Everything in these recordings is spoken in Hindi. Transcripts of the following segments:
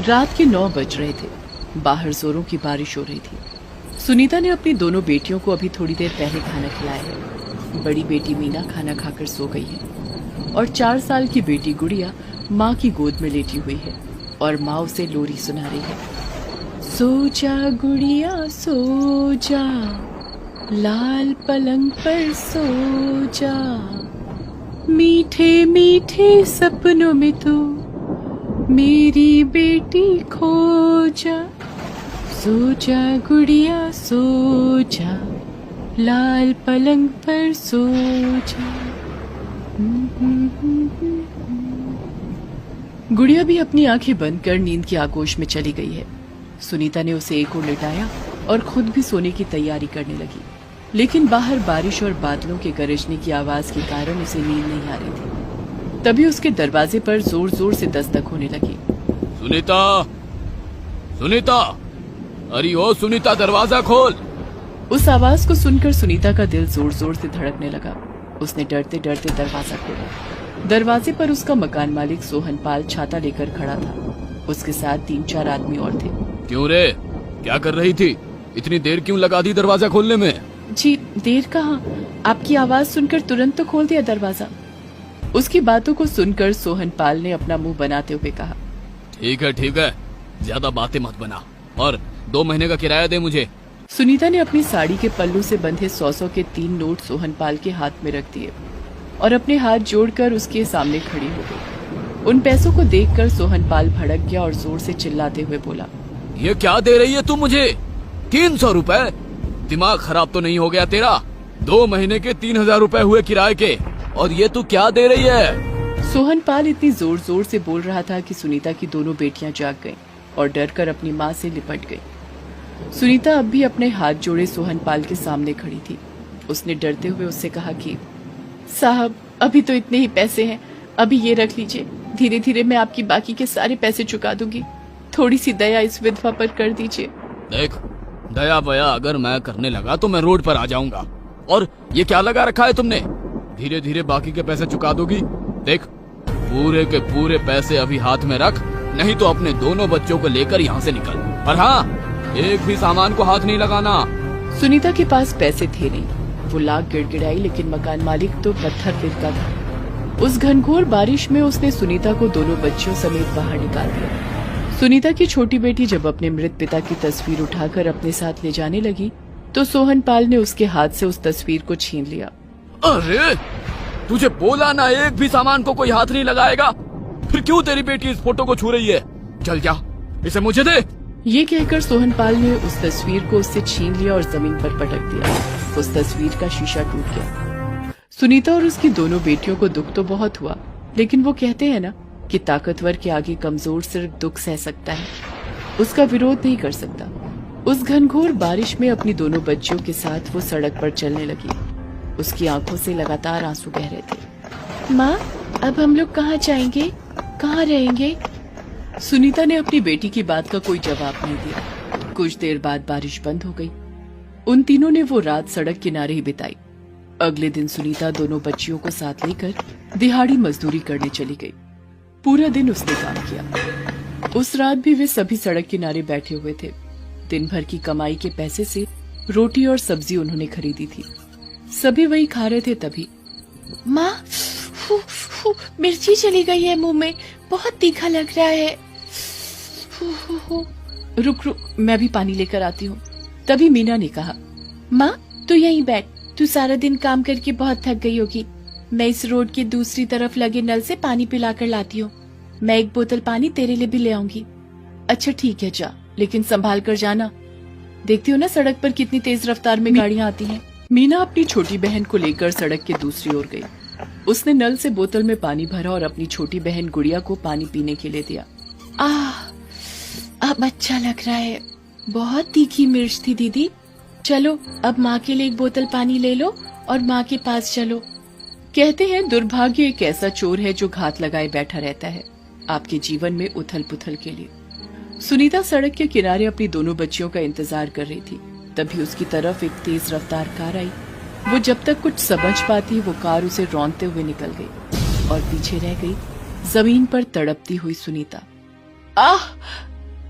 रात के 9 बज रहे थे। बाहर जोरों की बारिश हो रही थी। सुनीता ने अपनी दोनों बेटियों को अभी थोड़ी देर पहले खाना खिलाया है। बड़ी बेटी मीना खाना खाकर सो गई है और 4 साल की बेटी गुड़िया माँ की गोद में लेटी हुई है और माँ उसे लोरी सुना रही है। सो जा गुड़िया सो जा, लाल पलंग पर सो जा, मीठे मीठे सपनों में तू मेरी बेटी खो जा। सो जा गुड़िया सो जा, लाल पलंग पर सो जा। गुड़िया भी अपनी आंखें बंद कर नींद की आगोश में चली गई है। सुनीता ने उसे एक ओर लिटाया और खुद भी सोने की तैयारी करने लगी, लेकिन बाहर बारिश और बादलों के गरजने की आवाज के कारण उसे नींद नहीं आ रही थी। तभी उसके दरवाजे पर जोर जोर से दस्तक होने लगी। सुनीता, सुनीता, अरे ओ सुनीता, दरवाजा खोल। उस आवाज को सुनकर सुनीता का दिल जोर जोर से धड़कने लगा। उसने डरते डरते दरवाजा खोला। दरवाजे पर उसका मकान मालिक सोहनपाल छाता लेकर खड़ा था। उसके साथ 3-4 आदमी और थे। क्यों रे, क्या कर रही थी? इतनी देर क्यों लगा दी दरवाजा खोलने में? जी देर कहाँ, आपकी आवाज सुनकर तुरंत तो खोल दिया दरवाजा। उसकी बातों को सुनकर सोहनपाल ने अपना मुंह बनाते हुए कहा, ठीक है, ज्यादा बातें मत बना और 2 महीने का किराया दे मुझे। सुनीता ने अपनी साड़ी के पल्लू से बंधे 100 के 3 नोट सोहनपाल के हाथ में रख दिए और अपने हाथ जोड़कर उसके सामने खड़ी हो गई। उन पैसों को देखकर सोहनपाल भड़क गया और जोर से चिल्लाते हुए बोला, ये क्या दे रही है तू मुझे? 300 रुपए? दिमाग खराब तो नहीं हो गया तेरा? 2 महीने के 3000 रुपए हुए किराए के, और ये तू क्या दे रही है? सोहनपाल इतनी जोर जोर से बोल रहा था कि सुनीता की दोनों बेटियां जाग गईं और डर कर अपनी माँ से लिपट गई। सुनीता अब भी अपने हाथ जोड़े सोहनपाल के सामने खड़ी थी। उसने डरते हुए उससे कहा कि साहब, अभी तो इतने ही पैसे हैं, अभी ये रख लीजिए, धीरे धीरे मैं आपकी बाकी के सारे पैसे चुका दूंगी। थोड़ी सी दया इस विधवा पर कर दीजिए। देख, दया वया अगर मैं करने लगा तो मैं रोड पर आ जाऊंगा। और ये क्या लगा रखा है तुमने? धीरे धीरे बाकी के पैसे चुका दोगी? देख, पूरे के पूरे पैसे अभी हाथ में रख, नहीं तो अपने दोनों बच्चों को लेकर यहाँ से निकल। और हाँ, एक भी सामान को हाथ नहीं लगाना। सुनीता के पास पैसे थे नहीं। वो लाख गिड़गिड़ाई, लेकिन मकान मालिक तो पत्थर फिरका था। उस घनघोर बारिश में उसने सुनीता को दोनों बच्चियों समेत बाहर निकाल दिया। सुनीता की छोटी बेटी जब अपने मृत पिता की तस्वीर उठाकर अपने साथ ले जाने लगी तो सोहनपाल ने उसके हाथ से उस तस्वीर को छीन लिया। अरे, तुझे बोला ना एक भी सामान को कोई हाथ नहीं लगाएगा, फिर क्यों तेरी बेटी इस फोटो को छू रही है? चल जा, इसे मुझे दे। ये कहकर सोहनपाल ने उस तस्वीर को उससे छीन लिया और जमीन पर पटक दिया। उस तस्वीर का शीशा टूट गया। सुनीता और उसकी दोनों बेटियों को दुख तो बहुत हुआ, लेकिन वो कहते हैं ना कि ताकतवर के आगे कमजोर सिर्फ दुख सह सकता है, उसका विरोध नहीं कर सकता। उस घनघोर बारिश में अपनी दोनों बच्चियों के साथ वो सड़क पर चलने लगी। उसकी आंखों से लगातार आंसू बह रहे थे। माँ, अब हम लोग कहाँ जाएंगे, कहाँ रहेंगे? सुनीता ने अपनी बेटी की बात का कोई जवाब नहीं दिया। कुछ देर बाद बारिश बंद हो गई। उन तीनों ने वो रात सड़क किनारे ही बिताई। अगले दिन सुनीता दोनों बच्चियों को साथ लेकर दिहाड़ी मजदूरी करने चली गई। पूरा दिन उसने काम किया। उस रात भी वे सभी सड़क किनारे बैठे हुए थे। दिन भर की कमाई के पैसे से रोटी और सब्जी उन्होंने खरीदी थी। सभी वही खा रहे थे। तभी माँ, मिर्ची चली गई है मुंह में, बहुत तीखा लग रहा है। रुक रुक, मैं भी पानी लेकर आती हूँ। तभी मीना ने कहा, माँ तू यहीं बैठ, तू सारा दिन काम करके बहुत थक गई होगी। मैं इस रोड के दूसरी तरफ लगे नल से पानी पिलाकर लाती हूँ। मैं 1 बोतल पानी तेरे लिए भी ले आऊंगी। अच्छा ठीक है, जा, लेकिन संभाल कर जाना। देखती हो ना सड़क पर कितनी तेज रफ्तार में गाड़ियाँ आती हैं। मीना अपनी छोटी बहन को लेकर सड़क के दूसरी ओर गई। उसने नल से बोतल में पानी भरा और अपनी छोटी बहन गुड़िया को पानी पीने के लिए दिया। अब अच्छा लग रहा है। बहुत तीखी मिर्च थी दीदी। चलो अब माँ के लिए 1 बोतल पानी ले लो और माँ के पास चलो। कहते हैं दुर्भाग्य एक ऐसा चोर है जो घात लगाए बैठा रहता है आपके जीवन में उथल पुथल के लिए। सुनीता सड़क के किनारे अपनी दोनों बच्चियों का इंतजार कर रही थी। तभी उसकी तरफ एक तेज रफ्तार कार आई। वो जब तक कुछ समझ पाती वो कार उसे रौंदते हुए निकल गई और पीछे रह गई जमीन पर तड़पती हुई सुनीता।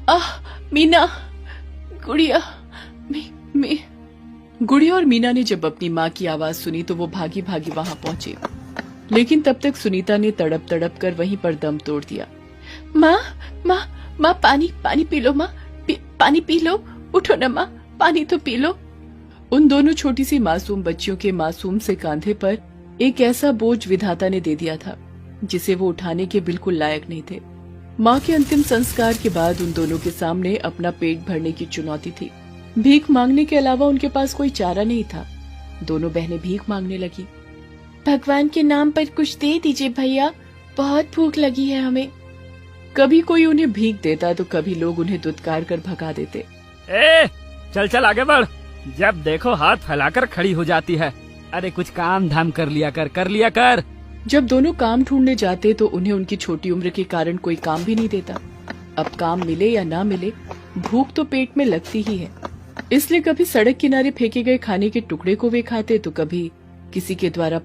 आह मीना, गुड़िया, गुड़िया और मीना ने जब अपनी माँ की आवाज सुनी तो वो भागी भागी वहां पहुंचे, लेकिन तब तक सुनीता ने तड़प तड़प कर वहीं पर दम तोड़ दिया। माँ माँ माँ, पानी पी लो माँ, पानी पी लो, उठो ना माँ, पानी तो पी लो। उन दोनों छोटी सी मासूम बच्चियों के मासूम से कांधे पर एक ऐसा बोझ विधाता ने दे दिया था जिसे वो उठाने के बिल्कुल लायक नहीं थे। माँ के अंतिम संस्कार के बाद उन दोनों के सामने अपना पेट भरने की चुनौती थी। भीख मांगने के अलावा उनके पास कोई चारा नहीं था। दोनों बहनें भीख मांगने लगी। भगवान के नाम पर कुछ दे दीजिए भैया, बहुत भूख लगी है हमें। कभी कोई उन्हें भीख देता तो कभी लोग उन्हें दुत्कार कर भगा देते। चल चल आगे बढ़, जब देखो हाथ फैलाकर खड़ी हो जाती है। अरे कुछ काम धाम कर लिया कर। जब दोनों काम ढूंढने जाते तो उन्हें उनकी छोटी उम्र के कारण कोई काम भी नहीं देता। अब काम मिले या ना मिले, भूख तो पेट में लगती ही है। इसलिए कभी सड़क किनारे फेंके गए खाने के टुकड़े को वे खाते तो कभी किसी के द्वारा